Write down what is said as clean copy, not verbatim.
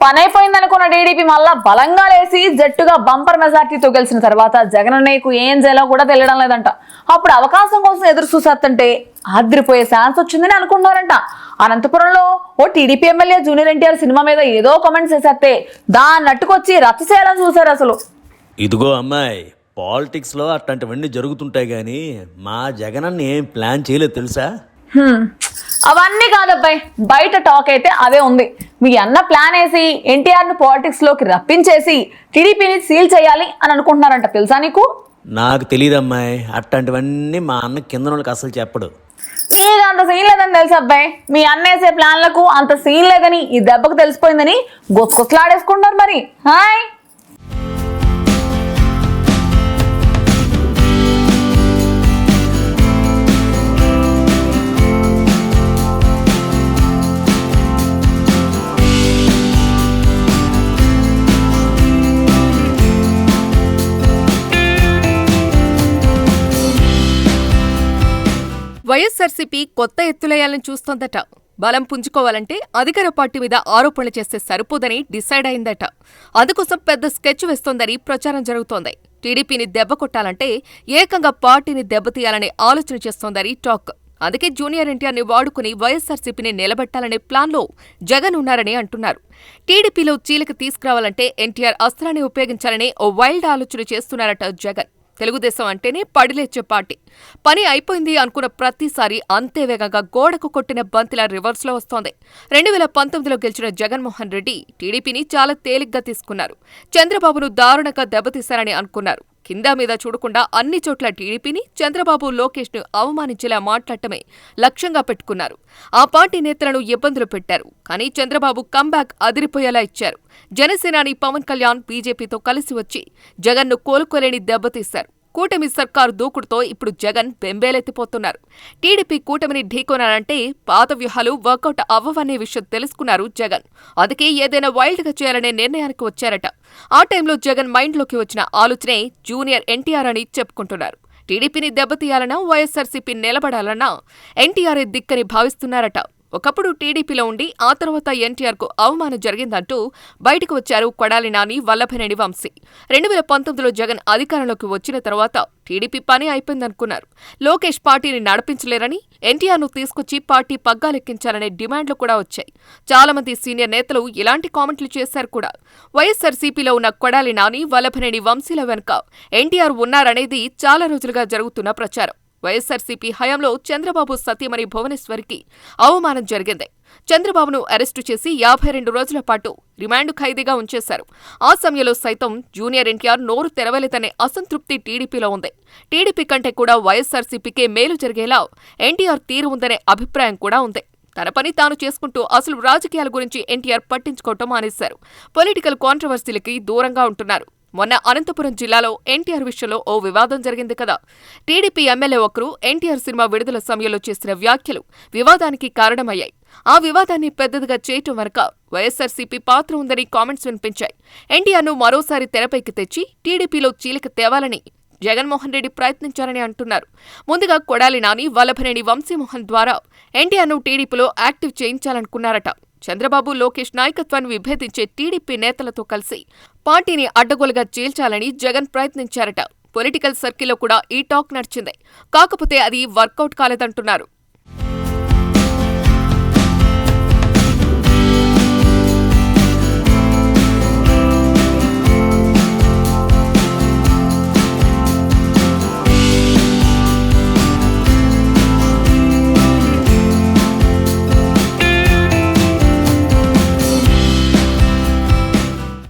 పనైపోయిందనుకున్న TDP మళ్ళా బలంగా లేసి జట్టుగా బంపర్ మెజార్టీతో గెలిచిన తర్వాత జగనన్నయ్యకు ఏం చేయాలో కూడా తెలియడం లేదంట. అప్పుడు అవకాశం కోసం ఎదురు చూసేస్తుంటే ఆద్రిపోయే ఛాన్స్ వచ్చిందని అనుకుంటున్నారంట. అనంతపురంలో ఓ TDP MLA junior NTR cinema మీద ఏదో కామెంట్స్ చేసేస్తే దాన్ని అట్టుకొచ్చి రచ్చ చేయాలని చూశారు అసలు. ఇదిగో అమ్మాయి, పాలిటిక్స్ లో అట్లాంటివన్నీ జరుగుతుంటాయి గానీ మా జగనన్న ఏం ప్లాన్ చేయలేదు తెలుసా? అవన్నీ కాదబ్బాయి, బయట టాక్ అయితే అదే ఉంది. మీ అన్న ప్లాన్ వేసి ఎన్టీఆర్ ను పాలిటిక్స్ లోకి రప్పించేసి టీడీపీని సీల్ చేయాలి అని అనుకుంటున్నారంట. తెలుసా నీకు? నాకు తెలియదు అమ్మాయి, అట్లాంటివన్నీ మా అన్న కింద వాళ్ళకి అసలు చెప్పడు. నీకు అంత సీన్ లేదని తెలుసు అబ్బాయి. మీ అన్న వేసే ప్లాన్లకు అంత సీన్ లేదని ఈ దెబ్బకు తెలిసిపోయిందని గుసగుసలాడేసుకుంటారు మరి. హాయ్. వైఎస్సార్సీపీ కొత్త ఎత్తులేయాలని చూస్తోందట. బలం పుంజుకోవాలంటే అధికార పార్టీ మీద ఆరోపణలు చేస్తే సరిపోదని డిసైడ్ అయిందట. అందుకోసం పెద్ద స్కెచ్ వేస్తోందని ప్రచారం జరుగుతోంది. టీడీపీని దెబ్బ కొట్టాలంటే ఏకంగా పార్టీని దెబ్బతీయాలనే ఆలోచన చేస్తోందని టాక్. అందుకే జూనియర్ ఎన్టీఆర్ని వాడుకుని వైఎస్సార్సీపీని నిలబెట్టాలనే ప్లాన్లో జగన్ ఉన్నారని అంటున్నారు. టీడీపీలో చీలిక తీసుకురావాలంటే ఎన్టీఆర్ అస్త్రాన్ని ఉపయోగించాలని ఓ వైల్డ్ ఆలోచన చేస్తున్నారట జగన్. తెలుగుదేశం అంటేనే పడిలేచ్చే పార్టీ. పని అయిపోయింది అనుకున్న ప్రతిసారి అంతే వేగంగా గోడకు కొట్టిన బంతిలా రివర్స్లో వస్తోంది. 2019లో గెలిచిన జగన్మోహన్ రెడ్డి టీడీపీని చాలా తేలిగ్గా తీసుకున్నారు. చంద్రబాబును దారుణంగా దెబ్బతీశారని అనుకున్నారు. కింద మీద చూడకుండా అన్ని చోట్ల టీడీపీని, చంద్రబాబు, లోకేష్ను అవమానించేలా మాట్లాడటమే లక్ష్యంగా పెట్టుకున్నారు. ఆ పార్టీ నేతలను ఇబ్బందులు పెట్టారు. కానీ చంద్రబాబు కంబ్యాక్ అదిరిపోయేలా ఇచ్చారు. జనసేనాని పవన్ కళ్యాణ్ బీజేపీతో కలిసి వచ్చి జగన్ను కోలుకోలేని దెబ్బతీశారు. కూటమి సర్కారు దూకుడుతో ఇప్పుడు జగన్ బెంబేలెత్తిపోతున్నారు. టీడీపీ కూటమిని ఢీకొనాలంటే పాత వ్యూహాలు వర్కౌట్ అవ్వవనే విషయం తెలుసుకున్నారు జగన్. అందుకే ఏదైనా వైల్డ్గా చేయాలనే నిర్ణయానికి వచ్చారట. ఆ టైంలో జగన్ మైండ్లోకి వచ్చిన ఆలోచనే జూనియర్ ఎన్టీఆర్ అని చెప్పుకుంటున్నారు. టీడీపీని దెబ్బతీయాలన్నా, వైఎస్సార్సీపీ నిలబడాలన్నా ఎన్టీఆర్ఏ దిక్కని భావిస్తున్నారట. ఒకప్పుడు టీడీపీలో ఉండి ఆ తర్వాత ఎన్టీఆర్కు అవమానం జరిగిందంటూ బయటకు వచ్చారు కొడాలి నాని, వల్లభనేని వంశీ. 2019లో జగన్ అధికారంలోకి వచ్చిన తర్వాత టీడీపీ పని అయిపోయిందనుకున్నారు. లోకేష్ పార్టీని నడిపించలేరని ఎన్టీఆర్ను తీసుకొచ్చి పార్టీ పగ్గాలెక్కించాలనే డిమాండ్లు కూడా వచ్చాయి. చాలా మంది సీనియర్ నేతలు ఇలాంటి కామెంట్లు చేశారు కూడా. వైఎస్సార్సీపీలో ఉన్న కొడాలి నాని, వల్లభనేని వంశీల వెనుక ఎన్టీఆర్ ఉన్నారనేది చాలా రోజులుగా జరుగుతున్న ప్రచారం. వైఎస్సార్సీపీ హయాంలో చంద్రబాబు సతీమణి భువనేశ్వరికి అవమానం జరిగింది. చంద్రబాబును అరెస్టు చేసి 52 రోజుల పాటు రిమాండ్ ఖైదీగా ఉంచేశారు. ఆ సమయంలో సైతం జూనియర్ ఎన్టీఆర్ నోరు తెరవలేదనే అసంతృప్తి టీడీపీలో ఉంది. టీడీపీ కంటే కూడా వైఎస్సార్సీపీకే మేలు జరిగేలా ఎన్టీఆర్ తీరు ఉందనే అభిప్రాయం కూడా ఉంది. తన పని తాను చేసుకుంటూ అసలు రాజకీయాల గురించి ఎన్టీఆర్ పట్టించుకోవటం మానేశారు. పొలిటికల్ కాంట్రవర్సీలకి దూరంగా ఉంటున్నారు. మొన్న అనంతపురం జిల్లాలో ఎన్టీఆర్ విషయంలో ఓ వివాదం జరిగింది కదా. టీడీపీ ఎమ్మెల్యే ఒకరు ఎన్టీఆర్ సినిమా విడుదల సమయంలో చేసిన వ్యాఖ్యలు వివాదానికి కారణమయ్యాయి. ఆ వివాదాన్ని పెద్దదిగా చేయటం వెనుక వైఎస్సార్సీపీ పాత్ర ఉందని కామెంట్స్ వినిపించాయి. ఎన్టీఆర్ను మరోసారి తెరపైకి తెచ్చి టీడీపీలో చీలిక తేవాలని జగన్మోహన్ రెడ్డి ప్రయత్నించారని అంటున్నారు. ముందుగా కొడాలి నాని, వల్లభనేని వంశీమోహన్ ద్వారా ఎన్టీఆర్ను టీడీపీలో యాక్టివ్ చేయించాలనుకున్నారట. చంద్రబాబు, లోకేష్ నాయకత్వాన్ని విభేదించే టీడీపీ నేతలతో కలిసి పార్టీని అడ్డగోలుగా చీల్చాలని జగన్ ప్రయత్నించారట. పొలిటికల్ సర్కిల్లో కూడా ఈ టాక్ నడిచింది. కాకపోతే అది వర్కౌట్ కాలేదంటున్నారు.